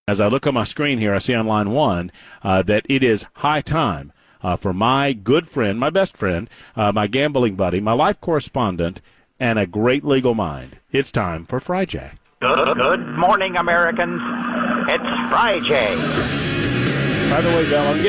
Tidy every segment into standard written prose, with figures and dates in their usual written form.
As I look on my screen here, I see on line one that it is high time for my good friend, my best friend, my gambling buddy, my life correspondent, and a great legal mind. It's time for FRI JAY. Good morning, Americans. It's FRI JAY. By the way, Bill, I'm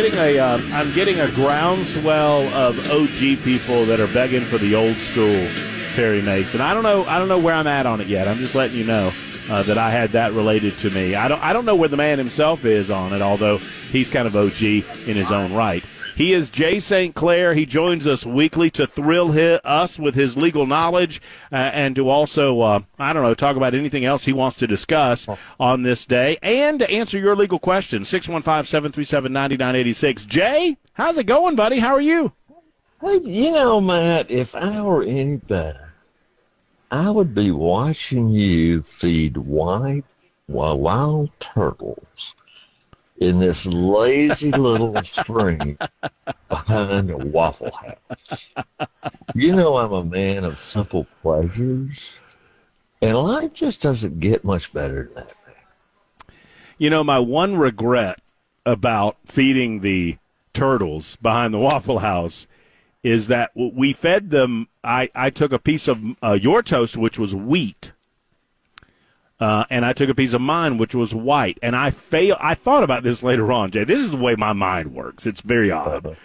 getting a groundswell of OG people that are begging for the old school Perry Mason. I don't know where I'm at on it yet. I'm just letting you know that I had that related to me. I don't know where the man himself is on it, although he's kind of OG in his own right. He is Jay St. Clair. He joins us weekly to thrill us with his legal knowledge and to also, talk about anything else he wants to discuss on this day and to answer your legal questions. 615-737-9986. Jay, how's it going, buddy? How are you? Hey, Matt, if I were any better, I would be watching you feed wild turtles in this lazy little stream behind a Waffle House. I'm a man of simple pleasures, and life just doesn't get much better than that. My one regret about feeding the turtles behind the Waffle House is that we fed them. I took a piece of your toast, which was wheat, and I took a piece of mine, which was white. And I thought about this later on, Jay. This is the way my mind works. It's very odd.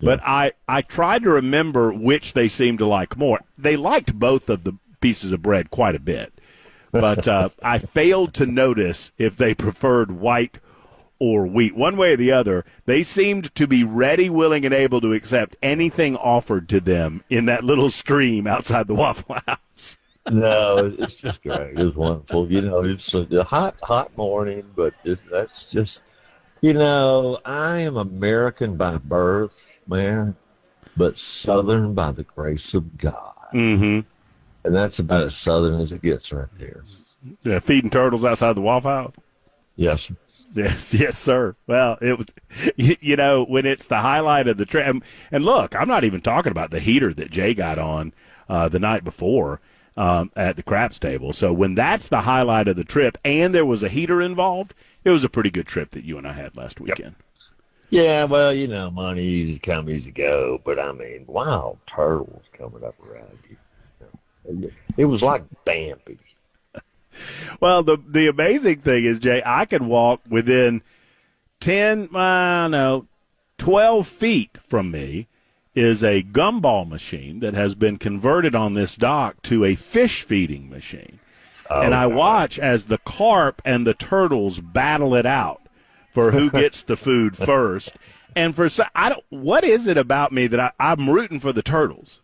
But I tried to remember which they seemed to like more. They liked both of the pieces of bread quite a bit. But I failed to notice if they preferred white or wheat. One way or the other, they seemed to be ready, willing, and able to accept anything offered to them in that little stream outside the Waffle House. No, it's just great. It's wonderful. It's a hot morning, but that's just, I am American by birth, man, but Southern by the grace of God. Mm-hmm. And that's about as Southern as it gets right there. Yeah, feeding turtles outside the Waffle House? Yes. Yes, sir. Well, it was, when it's the highlight of the trip. And look, I'm not even talking about the heater that Jay got on the night before at the craps table. So when that's the highlight of the trip and there was a heater involved, it was a pretty good trip that you and I had last weekend. Yep. Yeah, well, money easy come, easy go. But, wild turtles coming up around you. It was like Bambi. Well, the amazing thing is, Jay, I could walk within 12 feet from me is a gumball machine that has been converted on this dock to a fish feeding machine. Oh, and I watch as the carp and the turtles battle it out for who gets the food first. And what is it about me that I'm rooting for the turtles?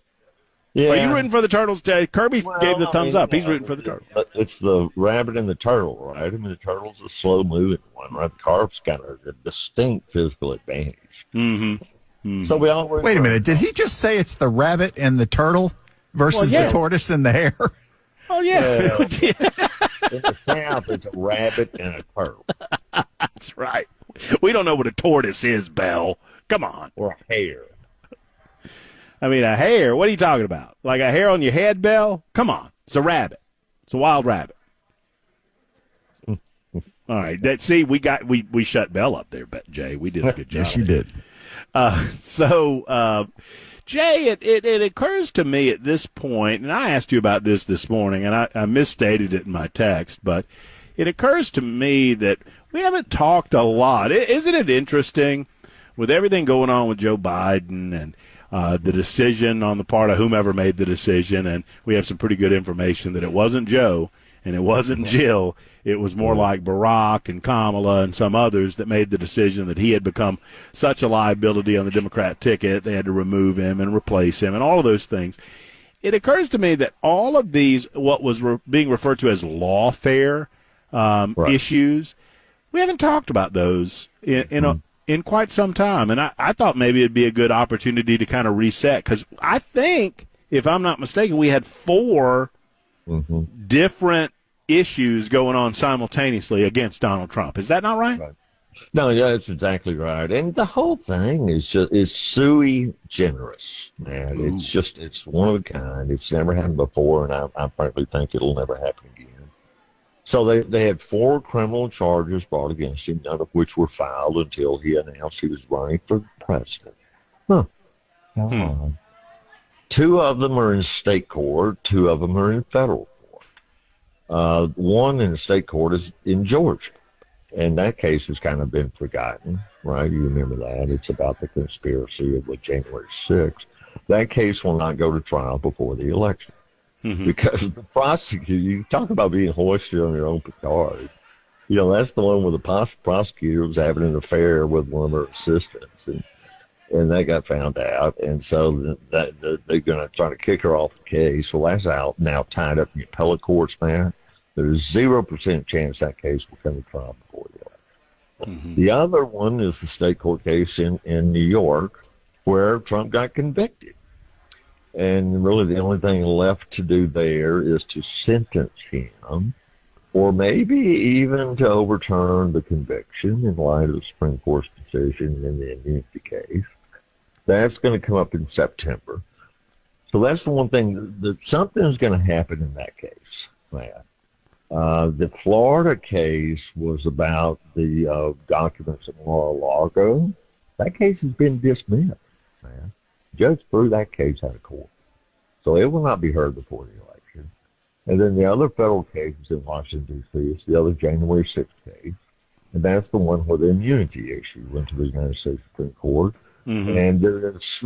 Yeah. Are you rooting for the turtles, Jay? Kirby gave the thumbs up. He's rooting for the turtles. It's the rabbit and the turtle, right? The turtle's a slow-moving one, right? The carp's got a distinct physical advantage. Mm-hmm. Mm-hmm. So we all wait a minute. Did he just say it's the rabbit and the turtle versus the tortoise and the hare? Oh, yeah. Well, in the South, it's a rabbit and a turtle. That's right. We don't know what a tortoise is, Belle. Come on. Or a hare. A hare? What are you talking about? Like a hair on your head, Belle? Come on. It's a rabbit. It's a wild rabbit. All right. We shut Belle up there, Jay. We did a good job. Yes, you did. Jay, it occurs to me at this point, and I asked you about this morning, and I misstated it in my text, but it occurs to me that we haven't talked a lot. Isn't it interesting with everything going on with Joe Biden and the decision on the part of whomever made the decision, and we have some pretty good information that it wasn't Joe and it wasn't Jill. It was more like Barack and Kamala and some others that made the decision that he had become such a liability on the Democrat ticket, they had to remove him and replace him and all of those things. It occurs to me that all of these, what was being referred to as lawfare issues, we haven't talked about those in quite some time. And I thought maybe it'd be a good opportunity to kind of reset, because I think, if I'm not mistaken, we had 4 different issues going on simultaneously against Donald Trump. Is that not right? No, yeah, that's exactly right. And the whole thing is sui generis, man. Ooh. It's one of a kind. It's never happened before, and I frankly think it'll never happen again. So they had 4 criminal charges brought against him, none of which were filed until he announced he was running for president. Huh. How odd. 2 of them are in state court. 2 of them are in federal court. One in the state court is in Georgia. And that case has kind of been forgotten, right? You remember that. It's about the conspiracy of January 6th. That case will not go to trial before the election. Because the prosecutor, you talk about being hoisted on your own petard. You know, that's the one where the prosecutor was having an affair with one of her assistants. And that got found out. And so they're going to try to kick her off the case. Well, that's out now tied up in the appellate courts now. There's 0% chance that case will come to trial before the election. The other one is the state court case in New York where Trump got convicted. And really the only thing left to do there is to sentence him or maybe even to overturn the conviction in light of the Supreme Court's decision in the immunity case. That's going to come up in September. So that's the one thing that something's going to happen in that case, Matt. The Florida case was about the documents at Mar-a-Lago. That case has been dismissed, man. Judge threw that case out of court. So it will not be heard before the election. And then the other federal case is in Washington, D.C. It's the other January 6th case. And that's the one where the immunity issue went to the United States Supreme Court. And there's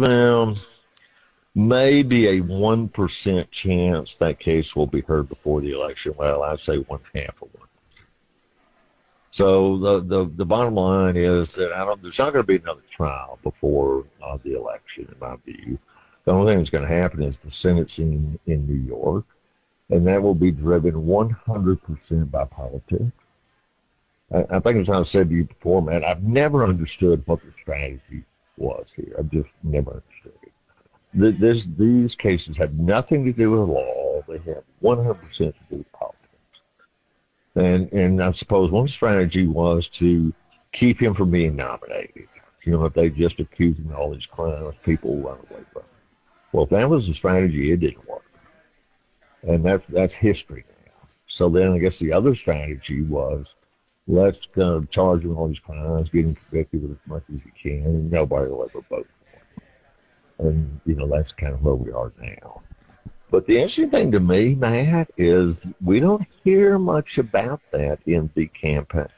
maybe a 1% chance that case will be heard before the election. Well, I'd say 1/2 of 1%. So the bottom line is that there's not going to be another trial before the election, in my view. The only thing that's going to happen is the sentencing in New York, and that will be driven 100% by politics. I think, as I've said to you before, man, I've never understood what the strategy was here. I've just never understood it. These cases have nothing to do with law. They have 100% to do with politics. And I suppose one strategy was to keep him from being nominated. You know, if they just accuse him of all these crimes, people will run away from him. Well, if that was the strategy, it didn't work. And that's history now. So then I guess the other strategy was, let's charge him with all these crimes, get him convicted with as much as you can, and nobody will ever vote for him. And, you know, that's kind of where we are now. But the interesting thing to me, Matt, is we don't hear much about that in the campaign.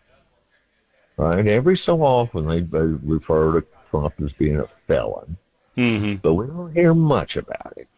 Right? Every so often they refer to Trump as being a felon. But we don't hear much about it.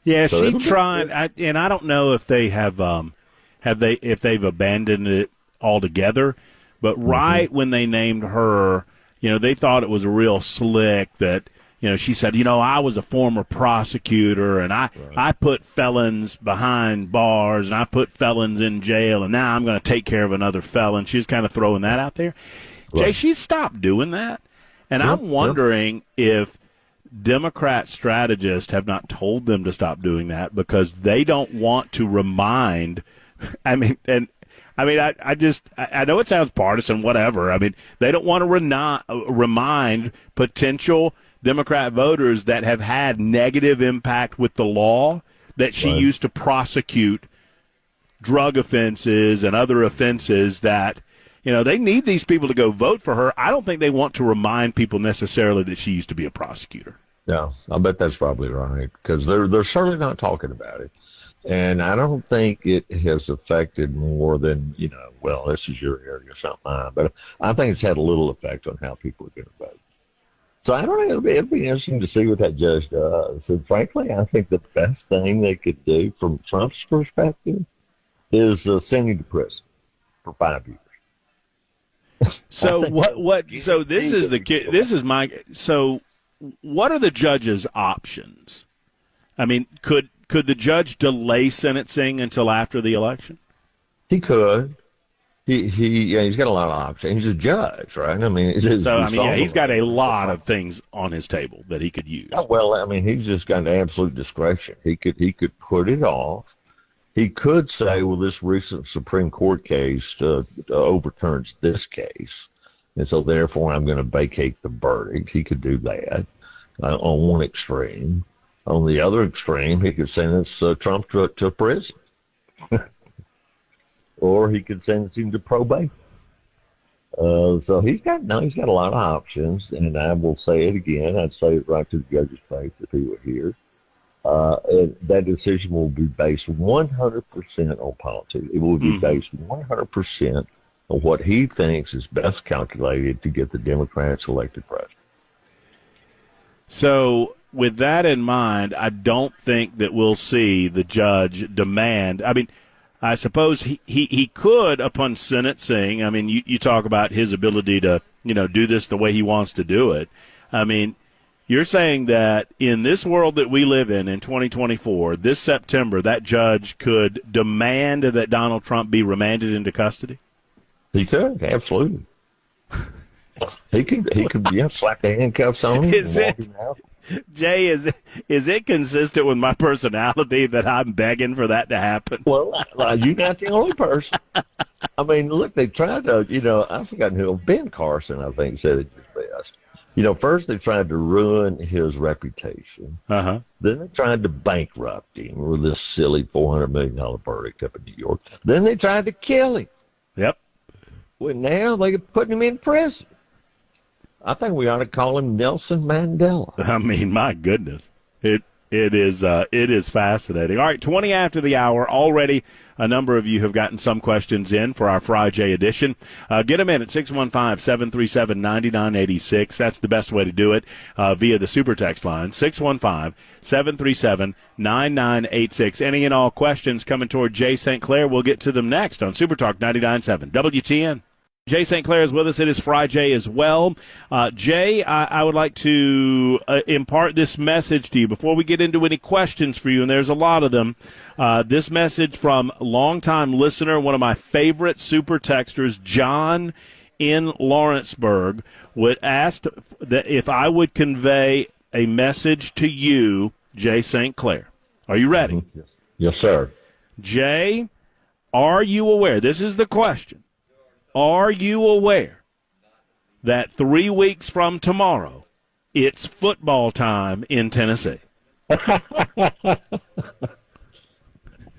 Yeah, so she tried, and I don't know if they if they've abandoned it altogether. But right when they named her, you know, they thought it was a real slick that, you know, she said, you know, I was a former prosecutor and I put felons behind bars and I put felons in jail and now I'm going to take care of another felon. She's kind of throwing that out there. Right. Jay, she stopped doing that. And I'm wondering if Democrat strategists have not told them to stop doing that because they don't want to remind. I know it sounds partisan, whatever. I mean, they don't want to remind potential Democrat voters that have had negative impact with the law that she used to prosecute drug offenses and other offenses that, you know, they need these people to go vote for her. I don't think they want to remind people necessarily that she used to be a prosecutor. Yeah, I bet that's probably right because they're certainly not talking about it. And I don't think it has affected more than, you know, well, this is your area, it's not mine. But I think it's had a little effect on how people are going to vote. So I don't know, it'll be interesting to see what that judge does. And frankly, I think the best thing they could do from Trump's perspective is send him to prison for 5 years. So so what are the judge's options? I mean, could the judge delay sentencing until after the election? He could. He's got a lot of options. He's a judge, right? I mean, he's got a lot of things on his table that he could use. Well, I mean, he's just got absolute discretion. He could put it off. He could say, well, this recent Supreme Court case overturns this case, and so therefore I'm going to vacate the verdict. He could do that on one extreme. On the other extreme, he could sentence Trump to prison. or he could sentence him to probation. So he's got a lot of options, and I will say it again. I'd say it right to the judge's face if he were here. That decision will be based 100% on politics. It will be based 100% on what he thinks is best calculated to get the Democrats elected president. So with that in mind, I don't think that we'll see the judge demand. I mean, I suppose he could, upon sentencing. I mean, you talk about his ability to, do this the way he wants to do it. I mean, you're saying that in this world that we live in 2024, this September, that judge could demand that Donald Trump be remanded into custody? He could, absolutely. He could slap the handcuffs on him and walk him out. Jay, is it consistent with my personality that I'm begging for that to happen? Well, you're not the only person. I mean, look, they tried to, I've forgotten who, Ben Carson, I think, said it just best. First they tried to ruin his reputation. Uh-huh. Then they tried to bankrupt him with this silly $400 million verdict up in New York. Then they tried to kill him. Yep. Well, now they're putting him in prison. I think we ought to call him Nelson Mandela. I mean, my goodness. It is fascinating. All right, 20 after the hour. Already a number of you have gotten some questions in for our FRI JAY edition. Get them in at 615-737-9986. That's the best way to do it via the super text line, 615-737-9986. Any and all questions coming toward Jay St. Clair, we'll get to them next on Super Talk 99.7 WTN. Jay St. Clair is with us. It is FRI JAY as well. Jay, I would like to impart this message to you before we get into any questions for you, and there's a lot of them. This message from longtime listener, one of my favorite super texters, John in Lawrenceburg, would ask that if I would convey a message to you, Jay St. Clair. Are you ready? Yes, sir. Jay, are you aware? This is the question. Are you aware that 3 weeks from tomorrow, it's football time in Tennessee?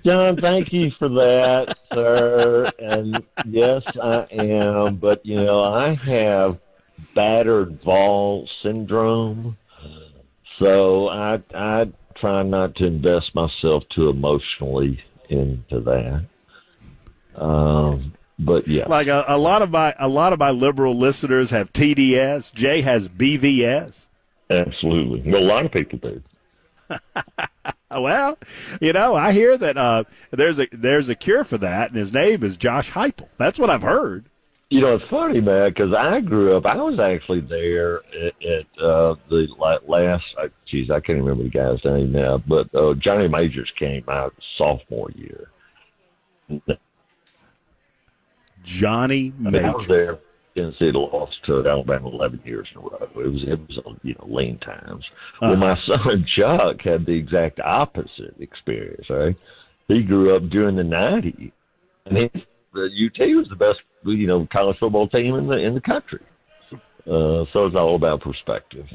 John, thank you for that, sir. And yes, I am. But, I have battered ball syndrome. So I try not to invest myself too emotionally into that. But yeah, like a lot of my liberal listeners have TDS. Jay has BVS. Absolutely, a lot of people do. Well, I hear that there's a cure for that, and his name is Josh Heupel. That's what I've heard. It's funny, man, because I grew up. I was actually there at the last. I can't remember the guy's name now, but Johnny Majors came out sophomore year. Johnny Majors. I was there. Tennessee lost to Alabama 11 years in a row. It was lean times. Well, my son Chuck had the exact opposite experience. Right, he grew up during the '90s, and the UT was the best college football team in the country. So it's all about perspective.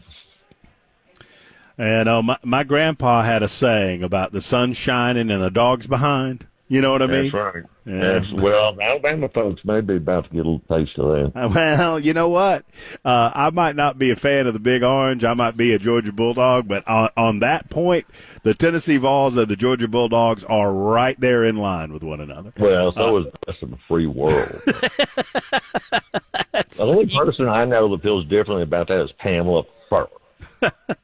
And my grandpa had a saying about the sun shining and the dogs behind. You know what I mean? That's right. Yeah. Well, Alabama folks may be about to get a little taste of that. Well, you know what? I might not be a fan of the Big Orange. I might be a Georgia Bulldog. But on that point, the Tennessee Vols and the Georgia Bulldogs are right there in line with one another. Well, so is the rest of the free world. The only person I know that feels differently about that is Pamela Furr.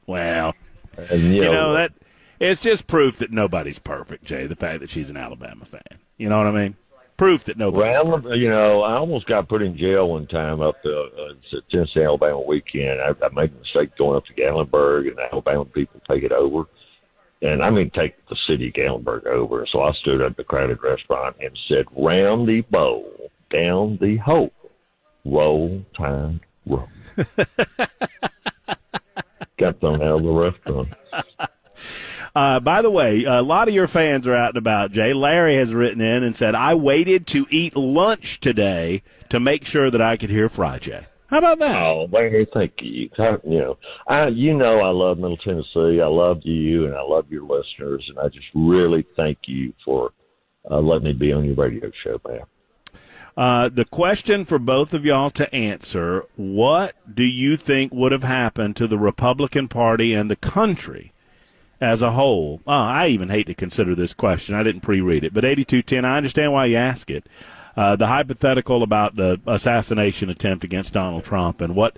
Well, and, that it's just proof that nobody's perfect, Jay, the fact that she's an Alabama fan. You know what I mean? Proof that nobody's perfect. I almost got put in jail one time up the Tennessee, Alabama weekend. I made a mistake going up to Gatlinburg, and the Alabama people take it over. And I mean, take the city of Gatlinburg over. So I stood at the crowded restaurant and said, round the bowl, down the hole, roll, tide, roll. Got thrown out of the restaurant. By the way, a lot of your fans are out and about, Jay. Larry has written in and said, I waited to eat lunch today to make sure that I could hear FRI JAY. How about that? Oh, Larry, thank you. I love Middle Tennessee. I love you, and I love your listeners, and I just really thank you for letting me be on your radio show, man. The question for both of y'all to answer, what do you think would have happened to the Republican Party and the country as a whole? I even hate to consider this question. I didn't pre-read it. But 8210, I understand why you ask it. The hypothetical about the assassination attempt against Donald Trump and what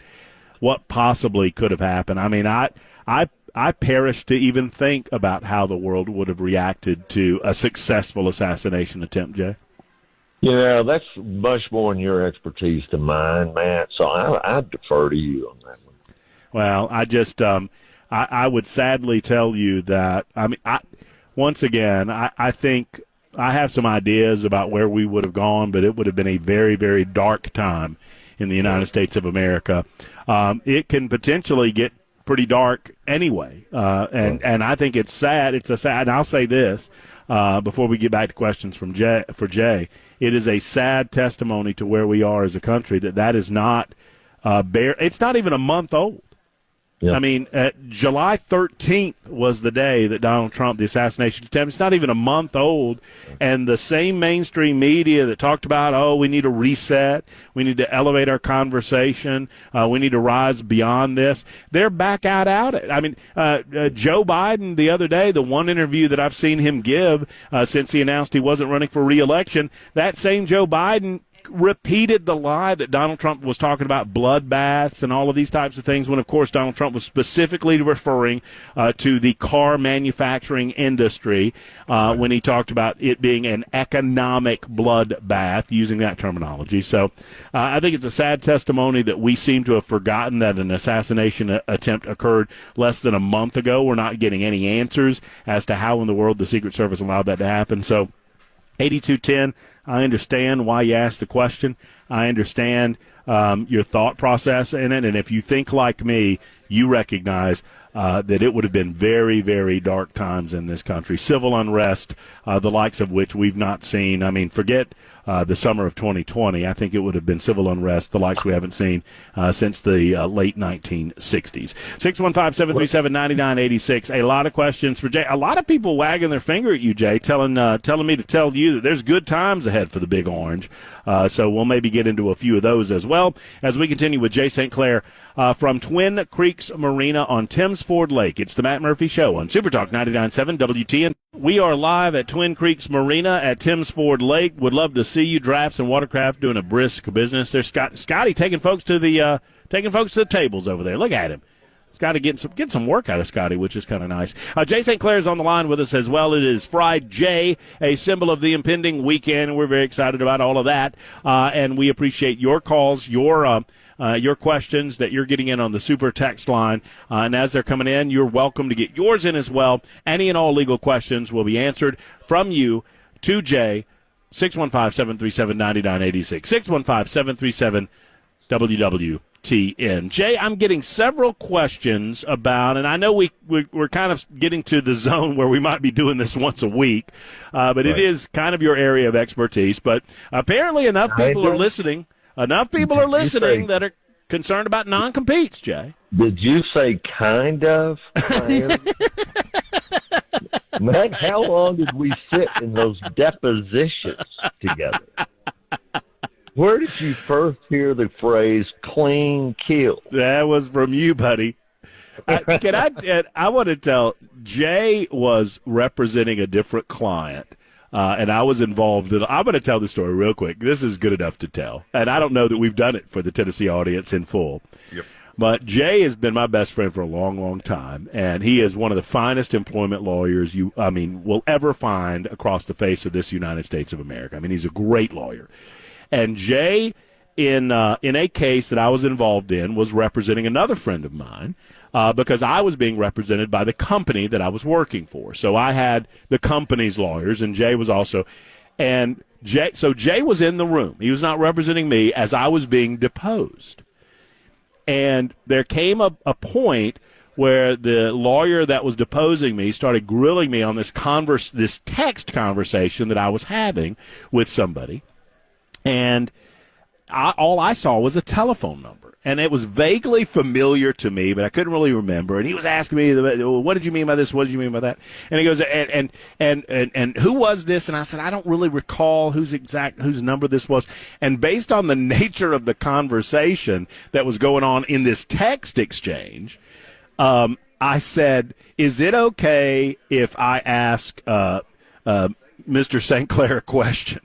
possibly could have happened. I mean, I perish to even think about how the world would have reacted to a successful assassination attempt, Jay. Yeah, that's much more in your expertise than mine, Matt. So I defer to you on that one. Well, I just I would sadly tell you that, I mean, I think I have some ideas about where we would have gone, but it would have been a very, very dark time in the United States of America. It can potentially get pretty dark anyway, and I think it's sad. It's a sad, and I'll say this before we get back to questions from Jay. It is a sad testimony to where we are as a country that is not it's not even a month old. Yep. I mean, July 13th was the day that Donald Trump, the assassination attempt, it's not even a month old, and the same mainstream media that talked about, we need a reset, we need to elevate our conversation, we need to rise beyond this, they're back out it. I mean, Joe Biden the other day, the one interview that I've seen him give since he announced he wasn't running for re-election, that same Joe Biden repeated the lie that Donald Trump was talking about bloodbaths and all of these types of things, when, of course, Donald Trump was specifically referring to the car manufacturing industry when he talked about it being an economic bloodbath, using that terminology. So I think it's a sad testimony that we seem to have forgotten that an assassination attempt occurred less than a month ago. We're not getting any answers as to how in the world the Secret Service allowed that to happen. So 8210, I understand why you asked the question. I understand your thought process in it. And if you think like me, you recognize that it would have been very, very dark times in this country. Civil unrest, the likes of which we've not seen. I mean, forget the summer of 2020. I think it would have been civil unrest, the likes we haven't seen since the late 1960s. 615-737-9986. A lot of questions for Jay. A lot of people wagging their finger at you, Jay, telling me to tell you that there's good times ahead for the Big Orange. So we'll maybe get into a few of those as well as we continue with Jay St. Clair from Twin Creeks Marina on Thames Ford Lake. It's the Matt Murphy Show on Super Talk 99.7 WTN. We are live at Twin Creeks Marina at Thames Ford Lake. Would love to see you. Drafts and Watercraft doing a brisk business. There's Scotty taking folks to the tables over there. Look at him. Scotty getting some work out of Scotty, which is kind of nice. Jay St. Clair is on the line with us as well. It is FRI JAY, a symbol of the impending weekend. We're very excited about all of that, and we appreciate your calls, your questions that you're getting in on the super text line. And as they're coming in, you're welcome to get yours in as well. Any and all legal questions will be answered from you to Jay. 615-737-9986. 615-737-WWTN. Jay, I'm getting several questions about, and I know we're kind of getting to the zone where we might be doing this once a week, but right. It is kind of your area of expertise. But apparently enough people are listening. Enough people are listening that are concerned about non-competes, Jay. Did you say kind of? Matt, how long did we sit in those depositions together? Where did you first hear the phrase clean kill? That was from you, buddy. I want to tell, Jay was representing a different client. And I was involved in. I'm going to tell the story real quick. This is good enough to tell. And I don't know that we've done it for the Tennessee audience in full. Yep. But Jay has been my best friend for a long, long time. And he is one of the finest employment lawyers will ever find across the face of this United States of America. I mean, he's a great lawyer. And Jay, in a case that I was involved in, was representing another friend of mine. Because I was being represented by the company that I was working for. So I had the company's lawyers, and Jay was also. And Jay was in the room. He was not representing me as I was being deposed. And there came a point where the lawyer that was deposing me started grilling me on this text conversation that I was having with somebody. And all I saw was a telephone number. and it was vaguely familiar to me, but I couldn't really remember. And he was asking me, "What did you mean by this? What did you mean by that?" And he goes, "And who was this?" And I said, "I don't really recall whose number this was." And based on the nature of the conversation that was going on in this text exchange, I said, "Is it okay if I ask Mr. St. Clair a question?"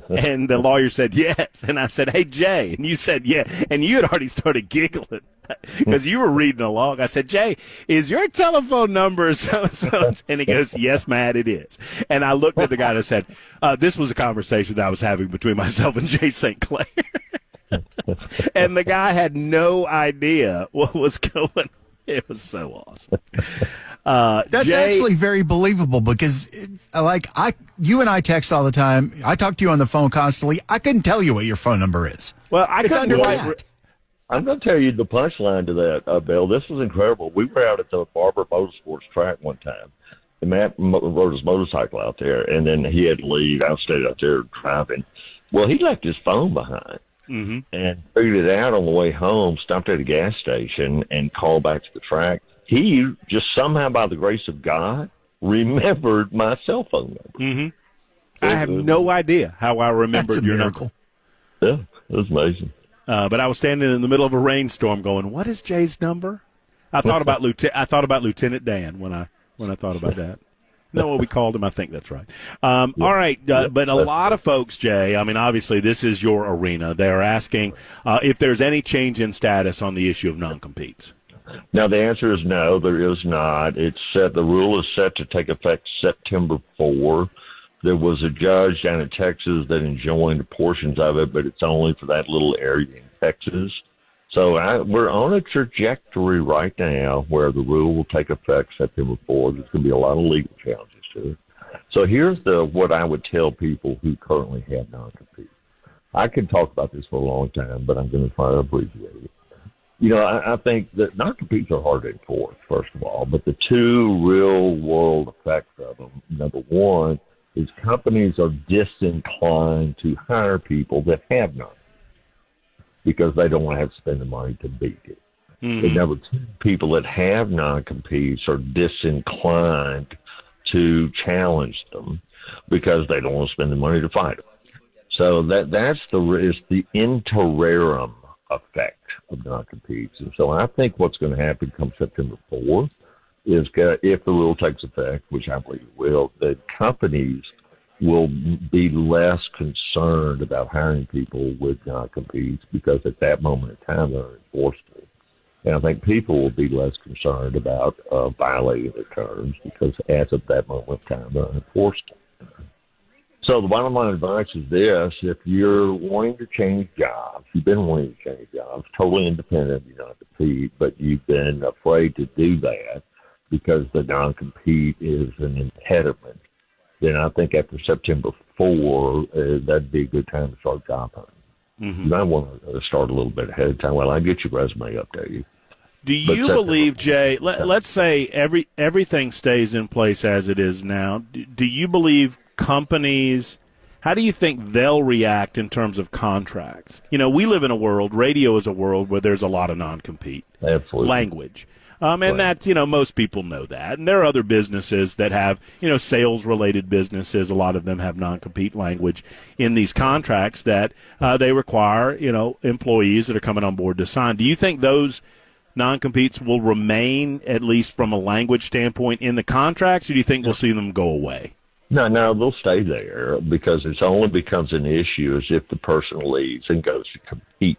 And the lawyer said, "Yes." And I said, "Hey, Jay." And you said, "Yeah." And you had already started giggling because you were reading along. I said, "Jay, is your telephone number so-and-so?" And he goes, "Yes, Matt, it is." And I looked at the guy and I said, "This was a conversation that I was having between myself and Jay St. Clair." And the guy had no idea what was going on. It was so awesome. That's Jay, actually very believable because, you and I text all the time. I talk to you on the phone constantly. I couldn't tell you what your phone number is. well, It's under that. I'm going to tell you the punchline to that, Bill. This was incredible. We were out at the Barber Motorsports track one time, and Matt rode his motorcycle out there, and then he had to leave. I stayed out there driving. Well, he left his phone behind. Mm-hmm. And figured it out on the way home, stopped at a gas station, and called back to the track. He just somehow, by the grace of God, remembered my cell phone number. Mm-hmm. I have no idea how I remembered That's a your miracle. number. Yeah, it was amazing. But I was standing in the middle of a rainstorm going, "What is Jay's number?" I thought about Lieutenant Dan when I thought about that. Isn't that what we called him? I think that's right. All right, but a lot of folks, Jay, I mean, obviously this is your arena. They're asking if there's any change in status on the issue of non-competes. Now, the answer is no, there is not. It's set. The rule is set to take effect September 4. There was a judge down in Texas that enjoined portions of it, but it's only for that little area in Texas. So we're on a trajectory right now where the rule will take effect September 4th. There's going to be a lot of legal challenges to it. So here's what I would tell people who currently have non-compete. I could talk about this for a long time, but I'm going to try to abbreviate it. You know, I think that non-competes are hard to enforce, first of all, but the two real-world effects of them, number one, is companies are disinclined to hire people that have non-competes, because they don't want to have to spend the money to beat it. Mm-hmm. And number two, people that have non-competes are disinclined to challenge them because they don't want to spend the money to fight them. So that's the interim effect of non-competes. And so I think what's going to happen come September 4th is if the rule takes effect, which I believe it will, that companies will be less concerned about hiring people with non-competes because at that moment in time they're enforceable. And I think people will be less concerned about violating their terms because as of that moment in time they're unenforceable. So the bottom line advice is this: if you're wanting to change jobs, you've been wanting to change jobs, totally independent of your non-compete, but you've been afraid to do that because the non-compete is an impediment, then I think after September 4, that'd be a good time to start job hunting. Mm-hmm. You might want to start a little bit ahead of time. Well, I'll get your resume updated. Do you believe, Jay, let's say everything stays in place as it is now, do you believe companies, how do you think they'll react in terms of contracts? You know, we live in a world, radio is a world where there's a lot of non-compete language. And that, you know, most people know that. And there are other businesses that have, you know, sales-related businesses. A lot of them have non-compete language in these contracts that they require, you know, employees that are coming on board to sign. Do you think those non-competes will remain, at least from a language standpoint, in the contracts, or do you think we'll see them go away? No, they'll stay there because it only becomes an issue as if the person leaves and goes to compete.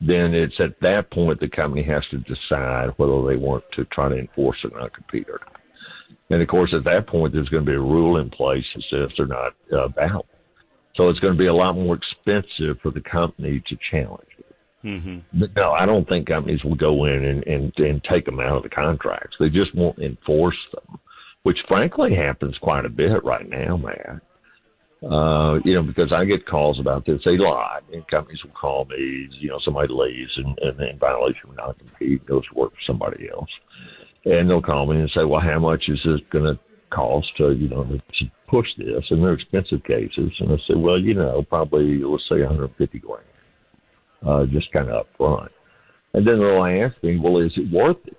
Then it's at that point the company has to decide whether they want to try to enforce a non-compete or not. And, of course, at that point there's going to be a rule in place that says they're not valid. So it's going to be a lot more expensive for the company to challenge it. Mm-hmm. But, no, I don't think companies will go in and take them out of the contracts. They just won't enforce them, which, frankly, happens quite a bit right now, Matt. You know, because I get calls about this a lot, and companies will call me, you know, somebody leaves and in violation of non-compete goes to work for somebody else. And they'll call me and say, well, how much is this going to cost to, you know, to push this? And they're expensive cases. And I say, well, you know, probably, let's say $150,000. just kind of up front. And then they'll ask me, well, is it worth it?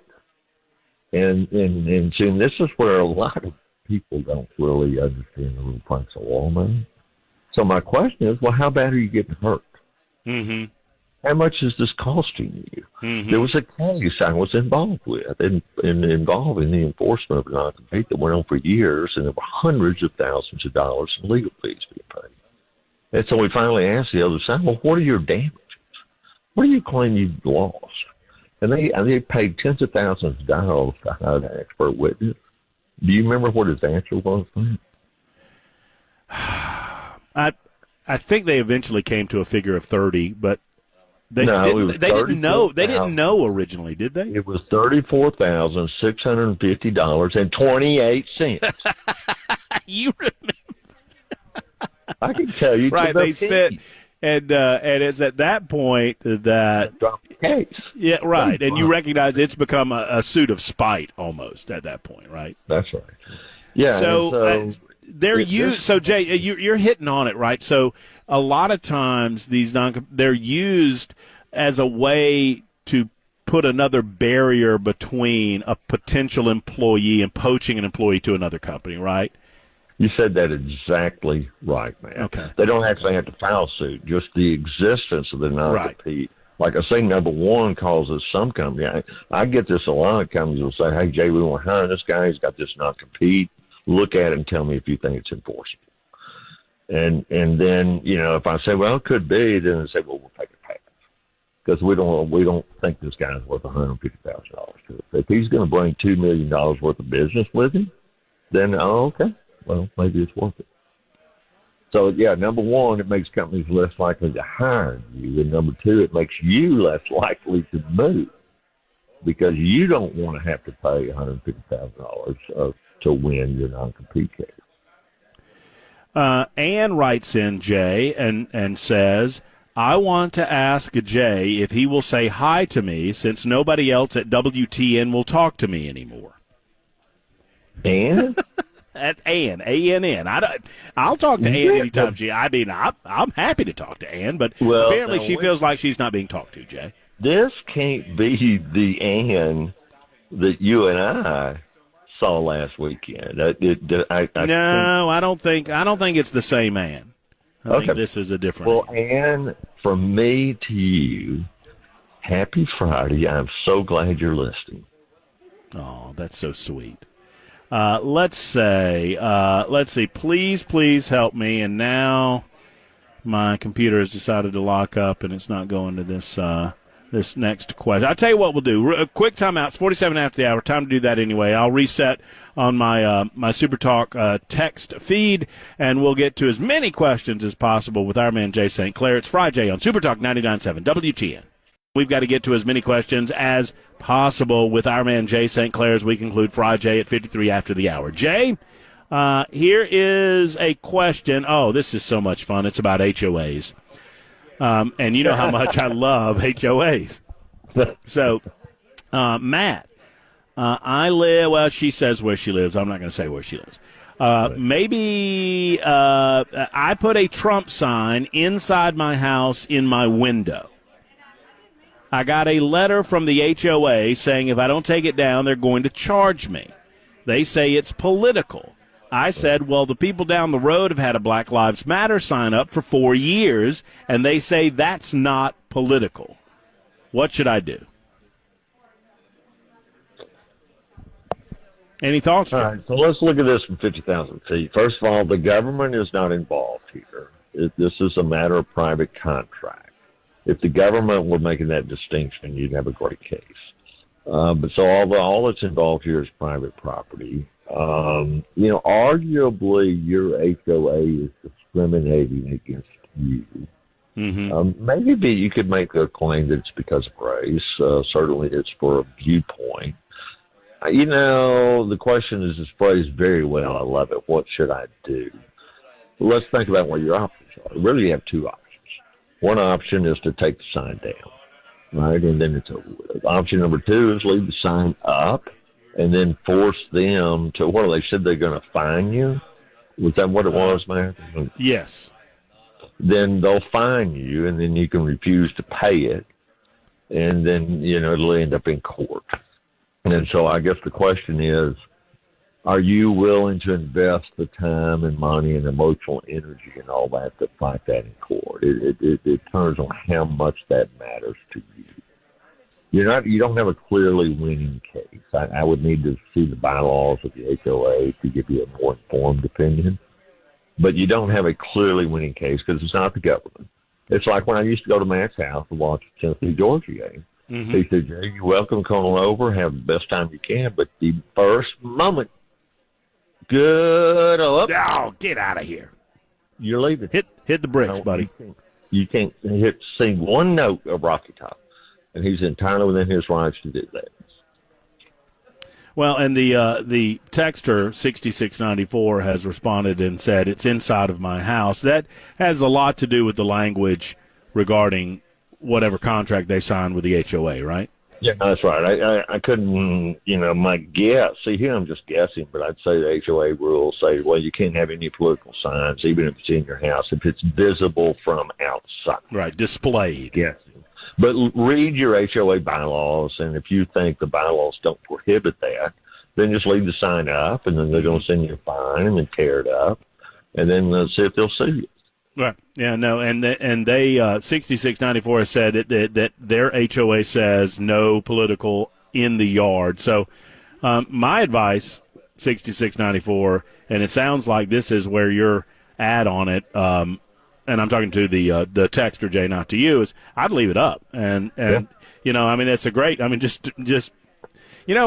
And see, this is where a lot of people don't really understand the real price of oil money. So my question is, well, how bad are you getting hurt? Mm-hmm. How much is this costing you? Mm-hmm. There was a case I was involved with involving the enforcement of non-compete that went on for years, and there were hundreds of thousands of dollars in legal fees being paid. And so we finally asked the other side, well, what are your damages? What do you claim you lost? And they paid tens of thousands of dollars to hire an expert witness. Do you remember what his answer was? I think they eventually came to a figure of 30, but they didn't know. They didn't know originally, did they? It was $34,650.28. You remember? I can tell you, right? They spent, and it's at that point that dropped the case. Yeah, right. And you recognize it's become a suit of spite almost at that point, right? That's right. Yeah. So they're used. So Jay, you're hitting on it, right? So a lot of times they're used as a way to put another barrier between a potential employee and poaching an employee to another company, right? You said that exactly right, man. Okay. They don't actually have to file suit, just the existence of the non-compete. Right. Like I say, number one causes some company. I get this a lot of companies will say, hey, Jay, we want to hire this guy. He's got this non-compete. Look at it and tell me if you think it's enforceable. And then, if I say, well, it could be, then they say, well, we'll take a pass. Because we don't think this guy's worth $150,000 to us. If he's going to bring $2 million worth of business with him, then, okay, well, maybe it's worth it. So, yeah, number one, it makes companies less likely to hire you. And number two, it makes you less likely to move because you don't want to have to pay $150,000 to win your non-compete case. Ann writes in, Jay, and says, I want to ask Jay if he will say hi to me since nobody else at WTN will talk to me anymore. Ann? That's Ann, A-N-N. I'll talk to Ann anytime I'm happy to talk to Ann, but apparently she feels like she's not being talked to, Jay. This can't be the Ann that you and I saw last weekend. I don't think it's the same Ann. I think this is a different. Well, Ann, from me to you, happy Friday. I'm so glad you're listening. Oh, that's so sweet. Let's see. Please help me. And now my computer has decided to lock up, and it's not going to this next question. I'll tell you what we'll do. A quick timeout. It's 47 after the hour. Time to do that anyway. I'll reset on my Super Talk text feed, and we'll get to as many questions as possible with our man Jay St. Clair. It's FRI JAY on Super Talk 99.7 WTN. We've got to get to as many questions as possible with our man Jay St. Clair as we conclude FRI JAY at 53 after the hour. Jay, here is a question. Oh, this is so much fun. It's about HOAs. And you know how much I love HOAs. So, Matt, she says where she lives. I'm not going to say where she lives. Maybe I put a Trump sign inside my house in my window. I got a letter from the HOA saying if I don't take it down, they're going to charge me. They say it's political. I said, well, the people down the road have had a Black Lives Matter sign up for 4 years, and they say that's not political. What should I do? Any thoughts? All right, so let's look at this from 50,000 feet. First of all, the government is not involved here. This is a matter of private contract. If the government were making that distinction, you'd have a great case. But so all that's involved here is private property. Arguably your HOA is discriminating against you. Mm-hmm. Maybe you could make a claim that it's because of race. Certainly it's for a viewpoint. The question is phrased very well. I love it. What should I do? Let's think about what your options are. Really, you have two options. One option is to take the sign down, right? And then it's over with. Option number two is leave the sign up and then force them to, they said they're going to fine you? Was that what it was, man? Yes. then they'll fine you, and then you can refuse to pay it, and then, it'll end up in court. And so I guess the question is, are you willing to invest the time and money and emotional energy and all that to fight that in court? It turns on how much that matters to you. You don't have a clearly winning case. I would need to see the bylaws of the HOA to give you a more informed opinion. But you don't have a clearly winning case because it's not the government. It's like when I used to go to Matt's house to watch the Tennessee-Georgia game. Mm-hmm. He said, Jay, you're welcome to come on over, have the best time you can, but the first moment, good up. Oh, get out of here. You're leaving. Hit the bricks, buddy. You can't sing one note of Rocky Top. And he's entirely within his rights to do that. Well, and the texter 6694 has responded and said it's inside of my house. That has a lot to do with the language regarding whatever contract they signed with the HOA, right? Yeah, that's right. I couldn't, my guess. See, here I'm just guessing, but I'd say the HOA rules say, well, you can't have any political signs, even if it's in your house, if it's visible from outside. Right, displayed. Yes. But read your HOA bylaws, and if you think the bylaws don't prohibit that, then just leave the sign up, and then they're going to send you a fine and then tear it up, and then see if they'll sue you. Right. Yeah. No. And they 6694 has said that their HOA says no political in the yard. So my advice, 6694, and it sounds like this is where you're at on it. And I'm talking to the texter, Jay, not to you, is I'd leave it up. And it's a great,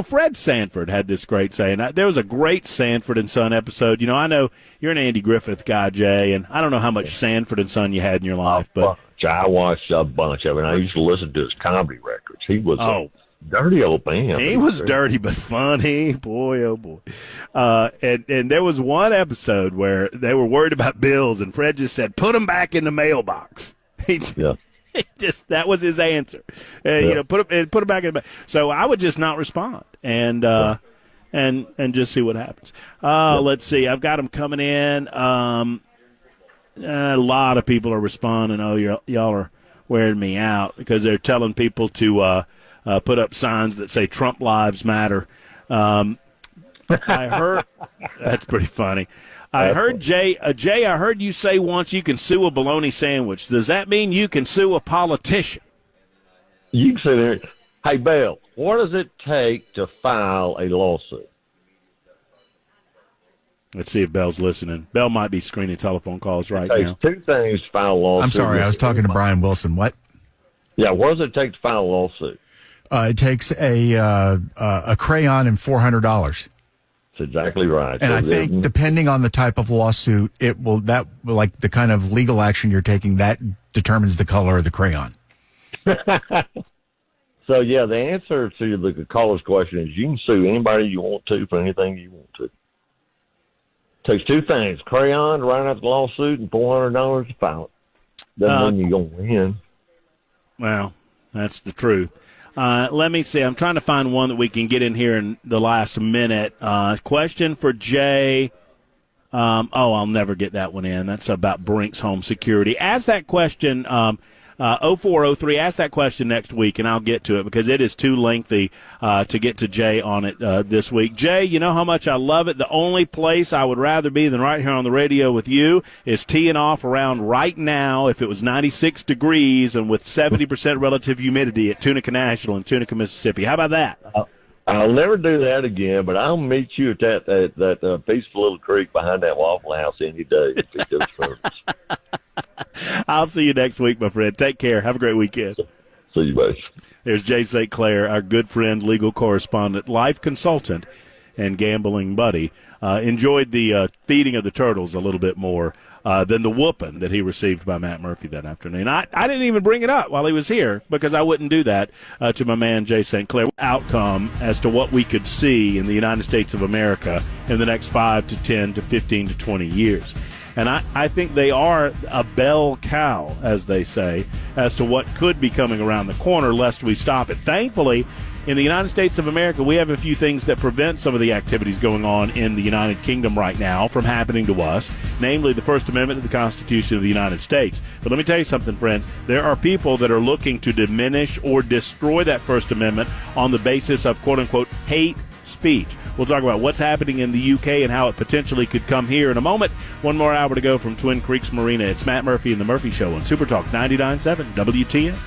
Fred Sanford had this great saying. There was a great Sanford and Son episode. I know you're an Andy Griffith guy, Jay, and I don't know how much Sanford and Son you had in your life. But I watched a bunch of it. I used to listen to his comedy records. He was a dirty old man. He was dirty but funny. Boy, oh, boy. And there was one episode where they were worried about bills, and Fred just said, put them back in the mailbox. That was his answer. Put it back in the back. So I would just not respond and just see what happens. Let's see. I've got them coming in. A lot of people are responding. Oh, y'all are wearing me out because they're telling people to put up signs that say Trump lives matter. I heard that's pretty funny. I heard Jay. I heard you say once you can sue a bologna sandwich. Does that mean you can sue a politician? You can say there. Hey, Bill, what does it take to file a lawsuit? Let's see if Bell's listening. Bell might be screening telephone calls right it now. takes two things to file a lawsuit. I'm sorry, I was talking to Brian Wilson. What? Yeah, what does it take to file a lawsuit? It takes a crayon and $400. That's exactly right. And I think depending on the type of lawsuit, like the kind of legal action you're taking, that determines the color of the crayon. So, yeah, the answer to the caller's question is you can sue anybody you want to for anything you want to. Takes two things: crayon to write out the lawsuit and $400 to file it. Doesn't mean you're going to win. Well, that's the truth. Let me see. I'm trying to find one that we can get in here in the last minute. Question for Jay. I'll never get that one in. That's about Brink's home security. Ask that question. 0403. Ask that question next week, and I'll get to it because it is too lengthy to get to Jay on it this week. Jay, you know how much I love it. The only place I would rather be than right here on the radio with you is teeing off around right now if it was 96 degrees and with 70% relative humidity at Tunica National in Tunica, Mississippi. How about that? I'll never do that again, but I'll meet you at that peaceful little creek behind that Waffle House any day if it goes first. I'll see you next week, my friend. Take care. Have a great weekend. See you, buddy. There's Jay St. Clair, our good friend, legal correspondent, life consultant, and gambling buddy. Enjoyed the feeding of the turtles a little bit more than the whooping that he received by Matt Murphy that afternoon. I didn't even bring it up while he was here because I wouldn't do that to my man Jay St. Clair. Outcome as to what we could see in the United States of America in the next 5 to 10 to 15 to 20 years. And I think they are a bell cow, as they say, as to what could be coming around the corner, lest we stop it. Thankfully, in the United States of America, we have a few things that prevent some of the activities going on in the United Kingdom right now from happening to us, namely the First Amendment to the Constitution of the United States. But let me tell you something, friends. There are people that are looking to diminish or destroy that First Amendment on the basis of, quote-unquote, hate speech. We'll talk about what's happening in the UK and how it potentially could come here in a moment. One more hour to go from Twin Creeks Marina. It's Matt Murphy and The Murphy Show on Super Talk 99.7 WTN.